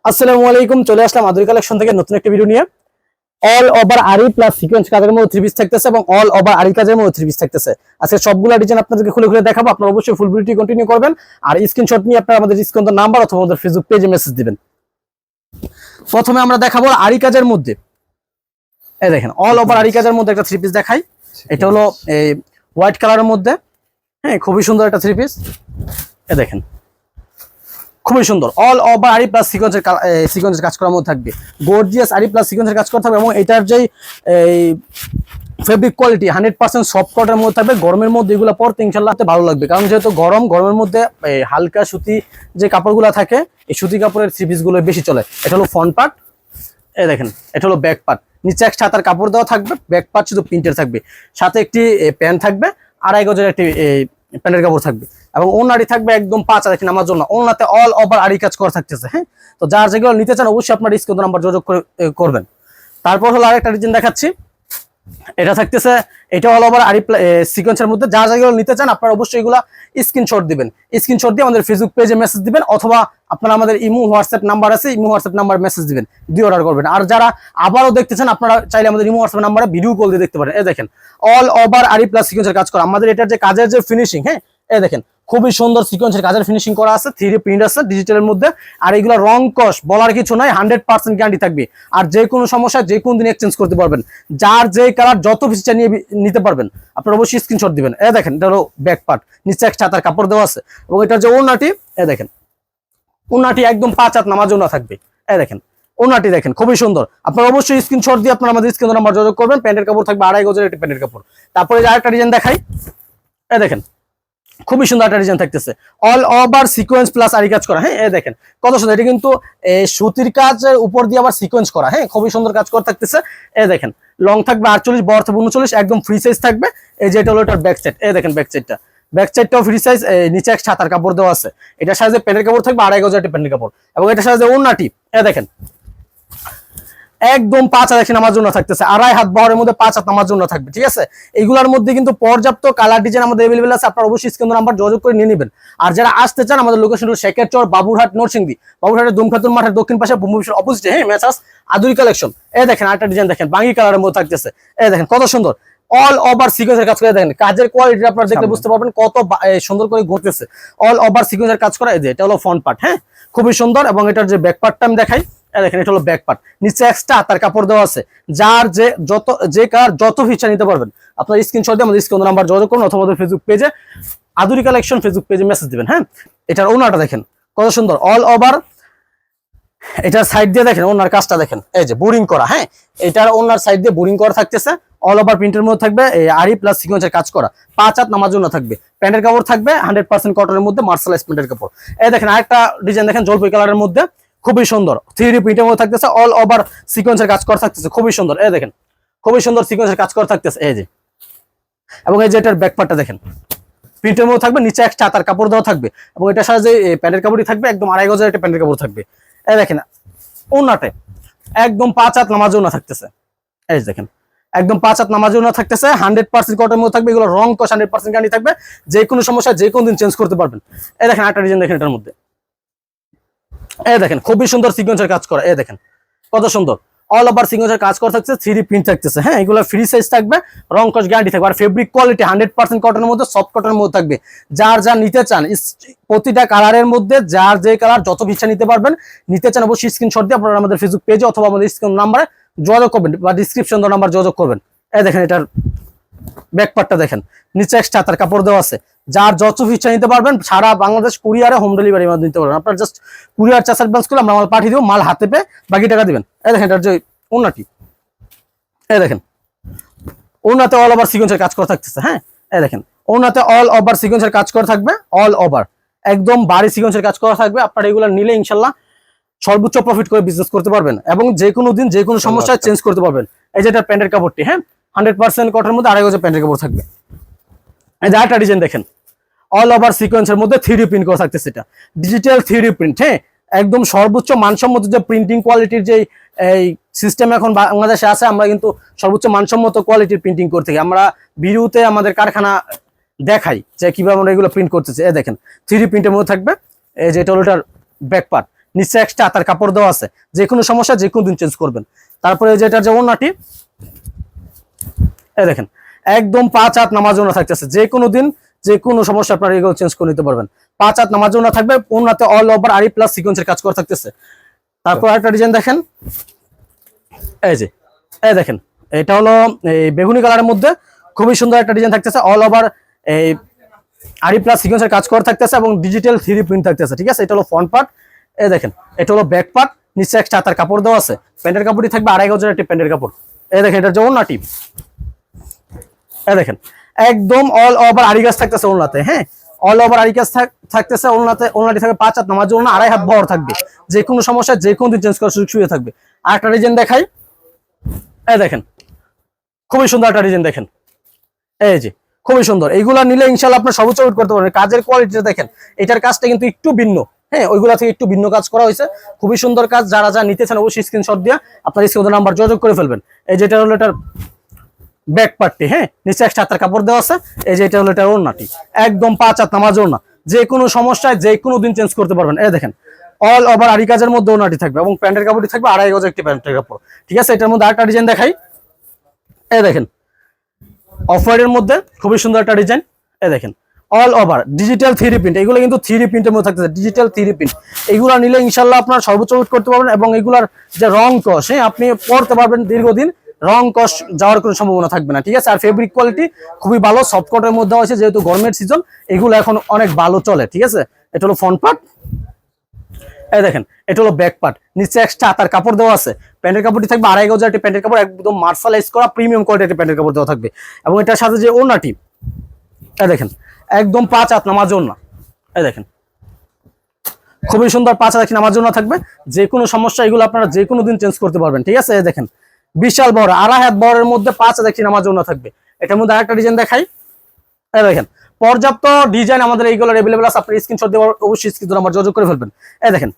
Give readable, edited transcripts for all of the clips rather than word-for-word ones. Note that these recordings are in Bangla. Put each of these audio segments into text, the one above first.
আসসালামু আলাইকুম, চলে আসলাম আদুরি কালেকশন থেকে নতুন একটা ভিডিও নিয়ে। অল ওভার আরি প্লাস সিকোয়েন্স কাজের মধ্যে থ্রি পিস থাকতেছে এবং অল ওভার আরি কাজের মধ্যে থ্রি পিস থাকতেছে। আজকে সবগুলো ডিজাইন আপনাদেরকে খুলে খুলে দেখাবো। আপনারা অবশ্যই ফুল ভিডিওটি কন্টিনিউ করবেন আর স্ক্রিনশট নিয়ে আপনারা আমাদের স্ক্রিন নাম্বার অথবা আমাদের ফেসবুক পেজে মেসেজ দিবেন। প্রথমে আমরা দেখাবো আরি কাজের মধ্যে, এই দেখেন অল ওভার আরি কাজের মধ্যে একটা থ্রি পিস দেখাই। এটা হলো এই হোয়াইট কালারের মধ্যে, হ্যাঁ খুবই সুন্দর একটা থ্রি পিস। এই দেখেন খুবই সুন্দর অল ওভার আরি প্লাস সিকোয়েন্সের কাজ করার মধ্যে থাকবে, গর্জিয়াস আরি প্লাস সিকোয়েন্সের কাজ করতে হবে এবং এটার যে ফেব্রিক কোয়ালিটি 100% সফট কটনের মধ্যে থাকবে। গরমের মধ্যে এগুলো পরতে ইনশাআল্লাহ ভালো লাগবে, কারণ যেহেতু গরমের মধ্যে হালকা সুতি যে কাপড়গুলো থাকে, এই সুতি কাপড়ের থ্রি পিস গুলো বেশি চলে। এটা হলো ফ্রন্ট পার্ট, এই দেখেন এটা হলো ব্যাক পার্ট। নিচে এক ছাতার কাপড় দেওয়া থাকবে, ব্যাক পার্ট শুধু প্রিন্টের থাকবে, সাথে একটি প্যান্ট থাকবে, 2.5 গজের একটি প্যান্টের কাপড় থাকবে এবং ওনাটি থাকবে একদম 5 দেখেন আমার জন্য। ওনাতে অল ওভার আরি কাজ করা থাকতেছে। হ্যাঁ, তো যার যেগুলো নিতে চান অবশ্যই আপনার স্ক্রিন নাম্বার যোগাযোগ করবেন। তারপর হলো আরেকটা ডিজাইন দেখাচ্ছি, এটা থাকতেছে, এটা অল ওভার আরি সিকোয়েন্সের মধ্যে। যার যেগুলো নিতে চান আপনারা অবশ্যই এগুলা স্ক্রিনশট দিবেন, স্ক্রিনশট দিয়ে আমাদের ফেসবুক পেজে মেসেজ দিবেন অথবা আপনারা আমাদের ইমো হোয়াটসঅ্যাপ নাম্বার আছে, ইমো হোয়াটসঅ্যাপ নাম্বার মেসেজ দিবেন, দিয়ে অর্ডার করবেন। আর যারা আবারও দেখতেছেন আপনারা চাইলে আমাদের ইমো হোয়াটসঅ্যাপ নাম্বারে ভিডিও কল দিয়ে দেখতে পারেন। এই দেখেন অল ওভার আরি প্লাস সিকোয়েন্সের কাজ করা আমাদের, এটার যে কাজের যে ফিনিশিং, হ্যাঁ এই দেখেন খুবই সুন্দর সিকোয়েন্সের কাজের ফিনিশিং করা আছে, 3D প্রিন্ট আছে ডিজিটালের মধ্যে। আর এগুলো রং কস বলার কিছু নাই, 100% গ্যারান্টি থাকবে। আর যে কোনো সমস্যা যে কোনো দিন এক্সচেঞ্জ করতে পারবেন, যার যে কালার যত পিসটা নিয়ে নিতে পারবেন। আপনারা অবশ্যই স্ক্রিনশট দিবেন। এই দেখেন এটা হলো ব্যাক পার্ট, নিচে এক ছাতার কাপড় দেওয়া আছে এবং এটার যে ওড়নাটি, এই দেখেন ওড়নাটি একদম 5 হাত নামাজ ওড়না থাকবে। এই দেখেন ওড়নাটি দেখেন খুবই সুন্দর। আপনারা অবশ্যই স্ক্রিনশট দিয়ে আপনারা আমাদের স্ক্রিন নাম্বার যোগাযোগ করবেন। প্যান্টের কাপড় থাকবে 2.5 গজের একটি প্যান্টের কাপড়। তারপরে যে আরেকটা ডিজাইন দেখাই, এই দেখেন খুবই সুন্দর একটা ডিজাইন থাকতেছে, অল ওভার সিকোয়েন্স প্লাস আরি কাজ করা। হ্যাঁ এই দেখেন কত সুন্দর, এটা কিন্তু সুতির কাজের উপর দিয়ে আবার সিকোয়েন্স করা। হ্যাঁ খুবই সুন্দর কাজ করা থাকতেছে। এই দেখেন লং থাকবে 48, বড় থাকবে 39, একদম ফ্রি সাইজ থাকবে। এই যে এটা হলো এটার ব্যাক সাইড, এই দেখেন ব্যাক সাইডটাও ফ্রি সাইজ, নিচে এক ছাতার কাপড় দেওয়া আছে। এটার সাইজে প্যান্টের কাপড় থাকবে 2.5 গজের একটা প্যান্টের কাপড় এবং এটার সাইজে ওড়নাটি, এই দেখেন একদম 5 হাত নামার জন্য থাকতেছে, 2.5 হাত বহরের মধ্যে 5 হাত নামার জন্য থাকবে। ঠিক আছে, এইগুলোর মধ্যে কিন্তু পর্যাপ্ত কালার ডিজাইন আমাদের अवेलेबल আছে, আপনারা অবশ্যই স্ক্রিন নাম্বার যোগাযোগ করে নিয়ে নেবেন। আর যারা আসতে চান আমাদের লোকেশন হলো শেখেরচর, বাবুরহাট, নরসিংদী। বাবুরহাটের দুমখাতুন মাঠের দক্ষিণ পাশে ভূমিবিশ্বের অপোজিটে, হ্যাঁ মেসার্স আদুরি কালেকশন। এই দেখেন আরেকটা ডিজাইন দেখেন বাঙ্গি কালারের মধ্যে থাকতেছে। এই দেখেন কত সুন্দর অল ওভার সিকোয়েন্সের কাজ করে, দেখেন কাজের কোয়ালিটি আপনারা দেখলে বুঝতে পারবেন কত সুন্দর করে ঘুরতেছে। অল ওভার সিকোয়েন্সের কাজ করা, এই যে এটা হলো ফ্রন্ট পার্ট, হ্যাঁ খুবই সুন্দর। এবং এটার যে ব্যাক পার্টটা আমি দেখাই, দেখেন এটা হলো ব্যাক পার্ট, নিচে এক্সট্রা তার কাপড় দেওয়া আছে। যার যে কার যত ফিচার নিতে পারবেন আপনার স্ক্রিনশট দিয়ে আমাদের স্ক্রিন নাম্বার যোগাযোগ করুন অথবা আমাদের ফেসবুক পেজে আদুরি কালেকশন ফেসবুক পেজে মেসেজ দিবেন। হ্যাঁ এটার ওনাটা দেখেন কত সুন্দর অল ওভার, এটার সাইড দিয়ে দেখেন ওনার কাজটা দেখেন, এই যে বোরিং করা। হ্যাঁ এটার ওনার সাইড দিয়ে বোরিং করা থাকতেছে, অল ওভার প্রিন্টের মধ্যে থাকবে আরি প্লাস সিকোয়েন্সের কাজ করা, 5 হাত নামার জন্য থাকবে। প্যান্টের কাপড় থাকবে 100% কটনের মধ্যে মার্শালাইজ প্রিন্টের কাপড়। এই দেখেন আরেকটা ডিজাইন দেখেন জলপাই কালারের মধ্যে, খুবই সুন্দর 3D প্রিন্টের মধ্যে থাকতেছে, অল ওভার সিকোয়েন্সের কাজ করা থাকতেছে, খুবই সুন্দর। এই দেখেন খুবই সুন্দর সিকোয়েন্সের কাজ করা থাকতেছে, এই যে। এবং এই যে এটার ব্যাক পার্টটা দেখেন প্রিন্টের মধ্যে থাকবে, নিচে একটা তার কাপড় দেওয়া থাকবে এবং এটার সাথে যে প্যান্টের কাপড়ই থাকবে একদম 2.5 গজের একটা প্যান্টের কাপড় থাকবে। এই দেখেন ওনাতে একদম 5 হাত নামাজ ওনা থাকতেছে, এই দেখেন একদম 5 হাত নামাজ ওনা থাকতেছে, 100% কটনের মধ্যে থাকবে। এগুলো রং কস 100% গ্যারান্টি থাকবে, যে কোনো সমস্যা যে কোনো দিন চেঞ্জ করতে পারবেন। এই দেখেন একটা ডিজাইন দেখেন এটার মধ্যে, এই দেখেন খুবই সুন্দর সিকোয়েন্সের কাজ করা। এই দেখেন কত সুন্দর অল ওভার সিকোয়েন্সের কাজ করা থাকছে, 3D প্রিন্ট থাকতেছে। হ্যাঁ এগুলো ফ্রি সাইজ থাকবে, রং কস গ্যারান্টি থাকবে। আর ফেব্রিক কোয়ালিটি 100% কটনের মধ্যে, সফট কটনের মধ্যে থাকবে। যার যা নিতে চান প্রতিটা কালারের মধ্যে যার যে কালার যত ইচ্ছা নিতে পারবেন। নিতে চান অবশ্যই স্ক্রিনশট দিয়ে আপনারা আমাদের ফেসবুক পেজে অথবা আমাদের স্ক্রিন নাম্বারে যোগাযোগ করবেন বা ডিসক্রিপশন নাম্বার যোগাযোগ করবেন। এই দেখেন এটার ব্যাক পার্টটা দেখেন, নিচে এক্সট্রা তার কাপড় দেওয়া আছে। যার যত ইচ্ছা নিতে পারবেন, সারা বাংলাদেশ কুরিয়ারে হোম ডেলিভারি মাধ্যমে নিতে পারবেন। আপনার জাস্ট কুরিয়ার চার্জ অ্যাডভান্স করলে আমরা মাল পাঠিয়ে দেবো, মাল হাতে পেয়ে বাকি টাকা দিবেন। এই দেখেন এটার যে ওনাটি, এই দেখেন ওনাতে অল ওভার সিকোয়েন্সের কাজ করা থাকতেছে। হ্যাঁ এই দেখেন ওনাতে অল ওভার সিকোয়েন্সের কাজ করা থাকবে, অল ওভার একদম বাড়ি সিকোয়েন্সের কাজ করা থাকবে। আপনারা এগুলো নিলে ইনশাল্লাহ সর্বোচ্চ প্রফিট করে বিজনেস করতে পারবেন এবং যে কোনো দিন যে কোনো সমস্যায় চেঞ্জ করতে পারবেন। এই যে এটা প্যান্টের কাপড়টি, হ্যাঁ 100% কটনের মধ্যে 2.5 গজের প্যান্টের কাপড় থাকবে। এই যে একটা ডিজাইন দেখেন অল ওভার সিকোয়েন্সের মধ্যে 3D প্রিন্ট করা থাকতেছে, এটা ডিজিটাল 3D প্রিন্ট। হ্যাঁ একদম সর্বোচ্চ মানসম্মত যে প্রিন্টিং কোয়ালিটির যে এই সিস্টেম এখন বাংলাদেশে আছে, আমরা কিন্তু সর্বোচ্চ মানসম্মত কোয়ালিটির প্রিন্টিং করতে থাকি। আমরা ভিডিওতে আমাদের কারখানা দেখাই যে কিভাবে আমরা এগুলো প্রিন্ট করতেছি। এই দেখেন 3D প্রিন্টের মধ্যে থাকবে। এই যে এটা হলো এটার ব্যাক পার্ট, নিচে এক্সট্রা হাতার কাপড় দেওয়া আছে, যে কোনো সমস্যা যে কোনো দিন চেঞ্জ করবেন। তারপরে যেটার যে ওড়নাটি, এই দেখেন একদম 5 হাত নামাজ ওড়না থাকতেছে, যে কোনো দিন যে কোনো সমস্যা আপনারা এগুলো চেঞ্জ করে নিতে পারবেন। 5 হাত নামাজ ওড়না থাকবে, ওড়নাতে অল ওভার আরি প্লাস সিকোয়েন্সের কাজ করা থাকতেছে। তারপর একটা ডিজাইন দেখেন, এই যে এই দেখেন এটা হলো এই বেগুনি কালারের মধ্যে খুবই সুন্দর একটা ডিজাইন থাকতেছে, অল ওভার এই আরি প্লাস সিকোয়েন্সের কাজ করা থাকতেছে এবং ডিজিটাল 3D প্রিন্ট থাকতেছে, ঠিক আছে। এটা হলো ফ্রন্ট পার্ট, এই দেখেন এটা হলো ব্যাক পার্ট, নিচে একটা হাতার কাপড় দেওয়া আছে, প্যান্টের কাপড়ই থাকবে 2.5 গজের একটি প্যান্টের কাপড়। এই দেখেন এটার যে ওড়নাটি, এই দেখেন একদম অল ওভার আরি কাজ থাকতেছে ওড়নাতে, হ্যাঁ অল ওভার আরি কাজ থাকতেছে ওড়নাতে। ওড়নাটি থাকবে 5 হাত নামাজ ওড়না, 2.5 হাত বহর থাকবে, যে কোনো সমস্যা যে কোনো দিন চেঞ্জ করার সুযোগ সুবিধা থাকবে। আর একটা ডিজাইন দেখাই, এই দেখেন খুবই সুন্দর একটা ডিজাইন দেখেন, এই যে খুবই সুন্দর। এইগুলা নিলে ইনশাআল্লাহ আপনার সর্বোচ্চ ওয়েট করতে পারবেন। কাজের কোয়ালিটিটা দেখেন, এটার কাজটা কিন্তু একটু ভিন্ন, হ্যাঁ ওইগুলা থেকে একটু ভিন্ন কাজ করা হয়েছে, খুবই সুন্দর কাজ। যারা যা নিতে চান অবশ্যই স্ক্রিনশট দিয়ে আপনার স্ক্রিনে নাম্বার যোগাযোগ করে ফেলবেন। এই যেটা হলো এটার ব্যাক পার্টটি, হ্যাঁ নিচে একটা হাতার কাপড় দেওয়া আছে, এই যে এটা হলো এটার ওড়নাটি, একদম 5 হাত নামাজ ওড়না, যে কোনো সমস্যায় যে কোনো দিন চেঞ্জ করতে পারবেন। এই দেখেন অল ওভার আরি কাজের মধ্যে ওড়নাটি থাকবে এবং প্যান্টের কাপড়টি থাকবে 2.5 গজ একটি প্যান্টের কাপড়, ঠিক আছে। এটার মধ্যে আরেকটা ডিজাইন দেখাই, এই দেখেন অফ হোয়াইটের মধ্যে খুবই সুন্দর একটা ডিজাইন, এই দেখেন all over digital 3D print. এগুলো কিন্তু 3D প্রিন্টের মধ্যে থাকতেছে, ডিজিটাল 3D প্রিন্ট। এগুলো নিলে ইনশাআল্লাহ আপনার সর্বোচ্চ ওয়েট করতে পারবেন এবং এগুলার যে রং কষ, হ্যাঁ আপনি পরতে পারবেন দীর্ঘদিন, রং কষ যাওয়ার কোনো সম্ভাবনা থাকবে না, ঠিক আছে। আর ফেব্রিক কোয়ালিটি খুবই ভালো, সফট কটের মধ্যে আছে, যেহেতু গরমের সিজন এগুলো এখন অনেক ভালো চলে, ঠিক আছে। এটা হলো ফ্রন্ট পার্ট, এই দেখেন এটা হলো ব্যাক পার্ট, নিচে এক্সট্রা হাতার কাপড় দেওয়া আছে, প্যান্টের কাপড়টি থাকবে 2.5 গজ একটি প্যান্টের কাপড়, একদম মার্শালাইজ করা প্রিমিয়াম কোয়ালিটির প্যান্টের কাপড় দেওয়া থাকবে। এবং এটার সাথে যে ওড়নাটি, এই দেখেন একদম 5 হাত নামাজ ওড়না, এই দেখেন খুবই সুন্দর 5 হাত নামাজ ওড়না থাকবে, যে কোনো সমস্যা এগুলো আপনারা যে কোনো দিন চেঞ্জ করতে পারবেন, ঠিক আছে। এই দেখেন বিশাল বড় 2.5 হাত বড়ের মধ্যে 5 হাত নামাজ ওড়না থাকবে। এটার মধ্যে আরেকটা ডিজাইন দেখাই, এই দেখেন পর্যাপ্ত ডিজাইন আমাদের এইগুলো अवेलेबल আছে, আপনি স্ক্রিনশট দিয়ে অবশ্যই স্ক্রিনে নাম্বার যোগাযোগ করে ফেলবেন। এই দেখেন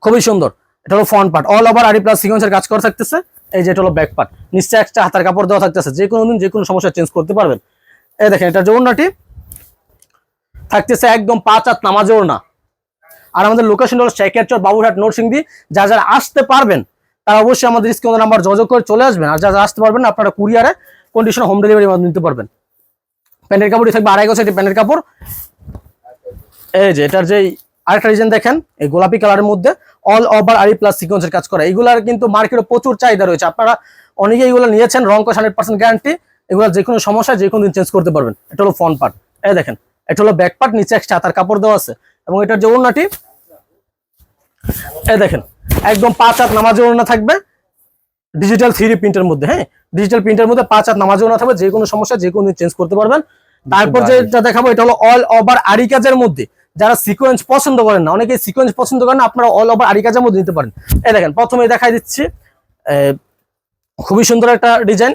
খুবই সুন্দর, এটা হলো ফ্রন্ট পার্ট, অল ওভার আরি প্লাস সিকোয়েন্সের কাজ করা থাকতেছে। এই যে এটা হলো ব্যাক পার্ট, নিচে একটা হাতার কাপড় দেওয়া থাকতেছে, যে কোনো দিন যে কোনো সমস্যা চেঞ্জ করতে পারবেন। এই দেখেন এটার যে ওড়নাটি থাকতেছে একদম 5 হাত নামাজ ওড়না। আর আমাদের লোকেশন হলো শেখেরচর, বাবুরহাট, নরসিংদী। যারা আসতে পারবেন তারা অবশ্যই আমাদের স্ক্রিনে নাম্বার যোগাযোগ করে চলে আসবেন। আর যারা আসতে পারবেন না আপনারা কুরিয়ারে কন্ডিশন হোম ডেলিভারি নিতে পারবেন। প্যান্টের কাপড়ই থাকবে 2.5 গজ প্যান্টের কাপড়। এই যে এটার যে আরেকটা ডিজাইন দেখেন, এই গোলাপি কালারের মধ্যে অল ওভার আরি প্লাস সিকোয়েন্সের কাজ করা। এগুলার কিন্তু মার্কেটে প্রচুর চাহিদা রয়েছে, আপনারা অনেকে এগুলো নিয়েছেন, রং কষ 100% গ্যারান্টি। এগুলো যে কোনো সমস্যা যে কোনো দিন চেঞ্জ করতে পারবেন। এটা হলো ফ্রন্ট পার্ট, এই দেখেন এটা হলো ব্যাক পার্ট, নিচে একটা হাতার কাপড় দেওয়া আছে এবং এটার যে ওড়নাটি, এই দেখেন একদম 5 হাত নামাজ ওড়না থাকবে, ডিজিটাল 3D প্রিন্টের মধ্যে, হ্যাঁ ডিজিটাল প্রিন্টের মধ্যে 5 হাত নামাজ ওড়না থাকবে, যে কোনো সমস্যা যে কোনো দিন চেঞ্জ করতে পারবেন। তারপর যেটা দেখাবো এটা হলো অল ওভার আরি কাজের মধ্যে। যারা সিকোয়েন্স পছন্দ করেন না, অনেকে সিকোয়েন্স পছন্দ করেন না, আপনারা অল ওভার আরি কাজের মধ্যে নিতে পারেন। এই দেখেন প্রথমে দেখাই দিচ্ছি, খুবই সুন্দর একটা ডিজাইন,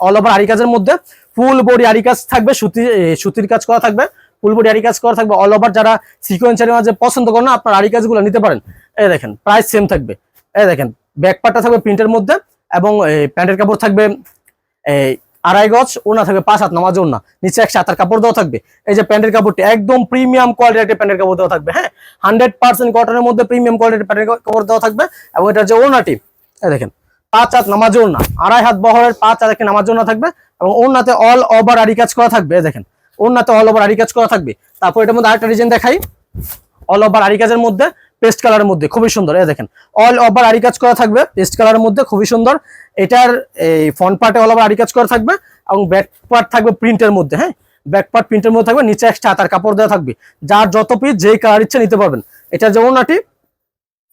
অল ওভার আরি কাজের মধ্যে ফুল বডি আরি কাজ থাকবে, সুতির কাজ করা থাকবে, ফুল বডি আরি কাজ করা থাকবে অল ওভার। যারা সিকোয়েন্সের মাঝে পছন্দ করেন না, আপনারা আরি কাজগুলো নিতে পারেন। এই দেখেন প্রাইস সেম থাকবে। এই দেখেন ব্যাক পার্টটা থাকবে প্রিন্টের মধ্যে এবং প্যান্টের কাপড় থাকবে এই 2.5 গজ, ওড়না থাকবে 5 হাত নামাজ ওড়না, নিচে একটা হাতার কাপড় দেওয়া থাকবে। এই যে প্যান্টের কাপড়টি একদম প্রিমিয়াম কোয়ালিটির প্যান্টের কাপড় দেওয়া থাকবে, হ্যাঁ 100% কটনের মধ্যে প্রিমিয়াম কোয়ালিটির প্যান্টের কাপড় দেওয়া থাকবে। এবং এটার যে ওড়নাটি, এই দেখেন 5 হাত নামাজ ওড়না, 2.5 হাত বহরের 5 হাত একটি নামাজ ওড়না থাকবে এবং ওড়নাতে অল ওভার আরি কাজ করা থাকবে। এই দেখেন ওড়নাতে অল ওভার আরি কাজ করা থাকবে। তারপর এটার মধ্যে আরেকটা ডিজাইন দেখাই, অল ওভার আরি কাজের মধ্যে পেস্ট কালারের মধ্যে খুবই সুন্দর। এই দেখেন অল ওভার আরি কাজ করা থাকবে পেস্ট কালারের মধ্যে, খুবই সুন্দর। এটার এই ফ্রন্ট পার্টে অল ওভার আরি কাজ করা থাকবে এবং ব্যাক পার্ট থাকবে প্রিন্টের মধ্যে, হ্যাঁ ব্যাক পার্ট প্রিন্টের মধ্যে থাকবে, নিচে একটা হাতার কাপড় দেওয়া থাকবে। যার যত পিস যেই কালার ইচ্ছে নিতে পারবেন। এটার যে ওড়নাটি,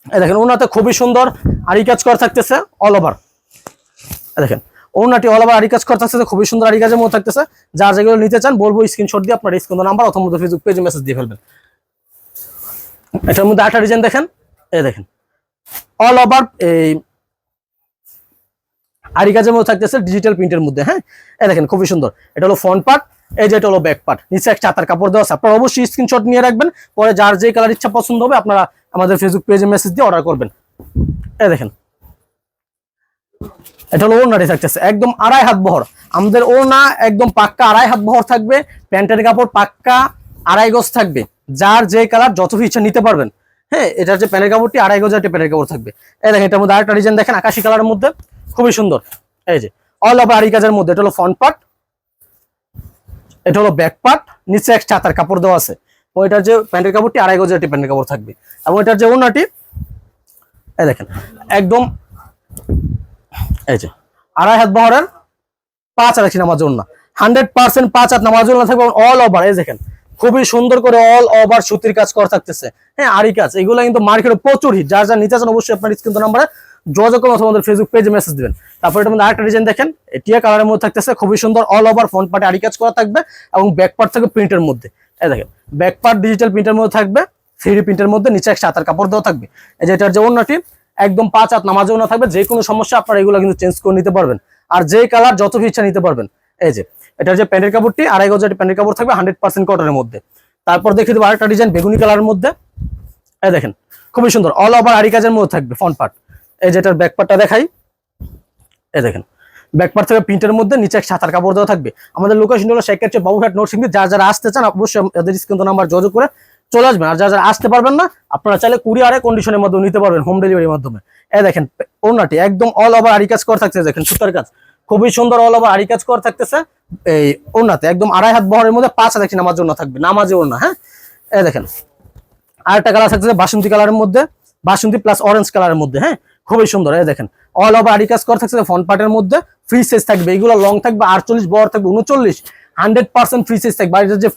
এই দেখেন ওড়নাতে খুবই সুন্দর আরি কাজ করা থাকতেছে অল ওভার। দেখেন ওড়নাটি অল ওভার আরি কাজ করা থাকতেছে, খুবই সুন্দর আরি কাজের মধ্যে থাকতেছে। যার যেগুলো নিতে চান বলবো স্ক্রিনশট দিয়ে আপনার স্ক্রিনে নাম্বার অথবা ফেসবুক পেজে মেসেজ দিয়ে ফেলবেন। এটার মধ্যে আরেকটা ডিজাইন দেখেন, এই দেখেন অল ওভার এই আরি কাজের মধ্যে থাকতেছে ডিজিটাল প্রিন্টের মধ্যে, হ্যাঁ এই দেখেন খুবই সুন্দর। এটা হলো ফ্রন্ট পার্ট, এই যে এটা হলো ব্যাক পার্ট, নিচে একটা হাতার কাপড় দেওয়া আছে। আপনারা অবশ্যই স্ক্রিনশট নিয়ে রাখবেন, পরে যার যে কালার ইচ্ছা পছন্দ হবে আপনারা আমাদের ফেসবুক পেজে মেসেজ দিয়ে অর্ডার করবেন। এই দেখেন এটা হলো ওড়নাটি থাকতেছে একদম 2.5 হাত বহর। আমাদের ওড়না একদম পাক্কা 2.5 হাত বহর থাকবে, প্যান্টের কাপড় পাক্কা 2.5 গজ থাকবে। যার যে কালার যত ইচ্ছা নিতে পারবেন, হ্যাঁ, এটার যে প্যানের কাপড়টি 2.5 গজ একটা প্যানের কাপড় থাকবে। এই দেখেন এটার মধ্যে আরেকটা ডিজাইন দেখেন আকাশি কালারের মধ্যে, খুবই সুন্দর। এই যে অল ওভার আরি কাজের মধ্যে, এটা হলো ফ্রন্ট পার্ট, এটা হলো ব্যাক পার্ট, নিচে এক ছাতার কাপড় দেওয়া আছে। ওইটার যে প্যান্টের কাপড়টি 2.5 গজ একটা প্যান্টের কাপড় থাকবে। এবং এটার যে ওড়নাটি এই দেখেন একদম এই যে 2.5 হাত বহরের 5 হাত নামাজ ওড়না, 100% 5 হাত নামাজ ওড়না থাকবে অল ওভার। এই দেখেন খুবই সুন্দর করে অল ওভার সুতির কাজ করা থাকতেছে। হ্যাঁ, আরি কাজ এগুলো কিন্তু মার্কেটে প্রচুর হিট। যার যার নিতে চান অবশ্যই আপনার স্ক্রিন নাম্বারে যোগাযোগ করুন অথবা আমাদের ফেসবুক পেজে মেসেজ দিবেন। তারপর এটার মধ্যে আরেকটা ডিজাইন দেখেন, টিয়া কালারের মধ্যে থাকতেছে, খুবই সুন্দর অল ওভার ফ্রন্ট পার্টে আরি কাজ করা থাকবে এবং ব্যাক পার্ট থাকবে প্রিন্টের মধ্যে। এই দেখেন ব্যাক পার্ট ডিজিটাল প্রিন্টের মধ্যে থাকবে, 3D প্রিন্টের মধ্যে, নিচে এক সাতার কাপড় দেওয়া থাকবে। এই যে এটার যে ওড়নাটি একদম 5 হাত নামাজ ওড়না থাকবে। যে কোনো সমস্যা আপনারা এগুলো কিন্তু চেঞ্জ করে নিতে পারবেন, আর যে কালার যত ইচ্ছা নিতে পারবেন। এই যে এটার যে প্যান্টের কাপড়টি 2.5 গজ প্যান্টের কাপড় থাকবে 100% কটনের মধ্যে। তারপর দেখিয়ে দেবো আরেকটা ডিজাইন বেগুনি কালারের মধ্যে। এই দেখেন খুবই সুন্দর অল ওভার আরি কাজের মধ্যে থাকবে ফ্রন্ট পার্ট। এই যে এটার ব্যাক পার্টটা দেখাই, এই দেখেন ব্যাক পার্ট থেকে প্রিন্টের মধ্যে নিচে এক সাতার কাপড় দেওয়া থাকবে। আমাদের লোকেশন হলো শেখাচ্ছে বাবুঘাট নরসিংদী। যারা আসতে চান অবশ্যই এদের স্ক্রিন নাম্বার যোগাযোগ করে চলে আসবেন। আর যারা আসতে পারবেন না আপনারা চাইলে কুরিয়ারে কন্ডিশনের মাধ্যমে নিতে পারবেন, হোম ডেলিভারির মাধ্যমে। এই দেখেন ওড়নাটি একদম অল ওভার আরি কাজ করা থাকতেছে, দেখেন সুতার কাজ খুবই সুন্দর অল ওভার আরি কাজ করা থাকতেছে। এই ওড়নাতে একদম 2.5 হাত বহরের মধ্যে 5 হাত নামাজ ওড়না থাকবে, নামাজে ওড়না। হ্যাঁ, এই দেখেন আরেকটা কালার থাকতেছে বাসন্তী কালারের মধ্যে, বাসন্তী প্লাস অরেঞ্জ কালারের মধ্যে। হ্যাঁ, খুবই সুন্দর। এই দেখেন অল ওভার আরি কাজ করা থাকছে ফ্রন্ট পার্টের মধ্যে, ফ্রি সাইজ থাকবে। এগুলো লং থাকবে 48, বড় থাকবে 39, 100% ফ্রি সাইজ থাকবে। আর যে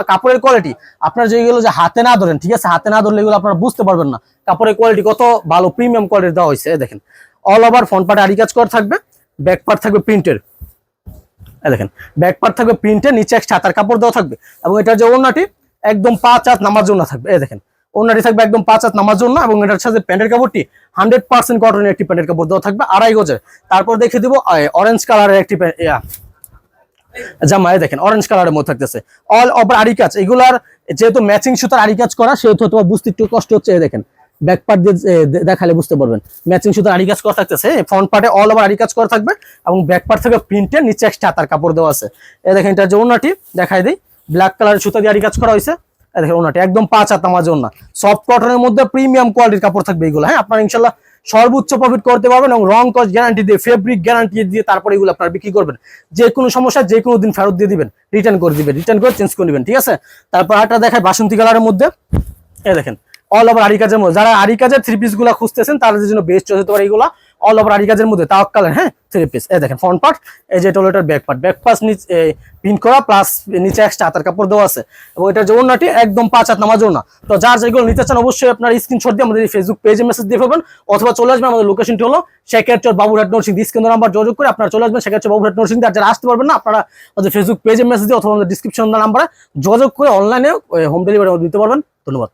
কাপড়ের কোয়ালিটি আপনার যেগুলো যে হাতে না ধরেন, ঠিক আছে, হাতে না ধরলে এগুলো আপনারা বুঝতে পারবেন না কাপড়ের কোয়ালিটি কত ভালো প্রিমিয়াম কোয়ালিটি দেওয়া হয়েছে। এই দেখেন অল ওভার ফ্রন্ট পার্টে আরি কাজ করা থাকবে, ব্যাক পার্ট থাকবে প্রিন্টের। এই দেখেন ব্যাক পার্ট থাকবে প্রিন্টের, নিচে এক ছাতার কাপড় দেওয়া থাকবে। এবং এটার যে ওড়নাটি একদম 5 হাত নামাজ ওড়না থাকবে। এই দেখেন ওড়নাটি থাকবে একদম 5 হাত নামাজ ওড়না এবং এটার সাথে প্যান্টের কাপড়টি 100% কটনের একটি প্যান্টের কাপড় দেওয়া থাকবে 2.5 গজের। তারপর দেখিয়ে দিব অরেঞ্জ কালারের একটি জামা। এই দেখেন অরেঞ্জ কালারের মধ্যে থাকতেছে অল ওভার আরি কাজ। এগুলার যেহেতু ম্যাচিং সুতার আরি কাজ করা সেহেতু তোমার বুঝতে একটু কষ্ট হচ্ছে। এই দেখেন ব্যাক পার্ট দিয়ে দেখালে বুঝতে পারবেন ম্যাচিং সুতার আরি কাজ করা থাকতেছে। ফ্রন্ট পার্টে অল ওভার আরি কাজ করা থাকবে এবং ব্যাক পার্ট থেকে প্রিন্টের, নিচে এক ছাতার কাপড় দেওয়া আছে। এই দেখেন এটার যে ওড়নাটি দেখাই দিই, ব্ল্যাক কালারের সুতা দিয়ে আরি কাজ করা হয়েছে। দেখেন ওড়নাটি একদম 5 হাত নামাজ ওড়না, সফট কটনের মধ্যে প্রিমিয়াম কোয়ালিটির কাপড় থাকবে এগুলো। হ্যাঁ, আপনারা ইনশাআল্লাহ সর্বোচ্চ প্রফিট করতে পারবেন এবং রং কস্ট গ্যারান্টি দিয়ে, ফেব্রিক গ্যারান্টি দিয়ে তারপরে এগুলো আপনারা বিক্রি করবেন। যে কোনো সমস্যা যে কোনো দিন ফেরত দিয়ে দিবেন, রিটার্ন করে দিবেন, রিটার্ন করে চেঞ্জ করে দিবেন, ঠিক আছে। তারপর আরেকটা দেখায় বাসন্তী কালারের মধ্যে। এই দেখেন অল ওভার আরি কাজের মধ্যে, যারা আরি কাজের 3 পিস গুলা খুঁজতেছেন তাদের জন্য বেস্ট চয়েস হতে পারে এগুলো অল ওভার আরি কাজের মধ্যে তাওয়াক্কালের। হ্যাঁ, 3 পিস। এই দেখেন ফ্রন্ট পার্ট, এই যে টোলেটার ব্যাক পার্ট, ব্যাক পার্ট নিচে প্রিন্ট করা প্লাস নিচে এক্সট্রা হাতার কাপড় দেওয়া আছে এবং এটার যে ওড়নাটি একদম 5 হাত নামাজ ওড়না। তো যার যেগুলো নিতে চান অবশ্যই আপনার স্ক্রিনশট দিয়ে আমাদের ফেসবুক পেজে মেসেজ দিয়ে পাবেন অথবা চলে আসবেন। আমাদের লোকেশনটি হলো শেখারচর বাবুরহাট নরসিংদী। স্ক্রিন নাম্বার যোগাযোগ করে আপনারা চলে আসবেন শেখারচর বাবুরহাট নরসিংদী। আর যারা আসতে পারবেন না আপনারা আমাদের ফেসবুক পেজে মেসেজ দিয়ে অথবা আমাদের ডিসক্রিপশন নাম্বারে যোগাযোগ করে অনলাইনে হোম ডেলিভারি দিতে পারবেন। ধন্যবাদ।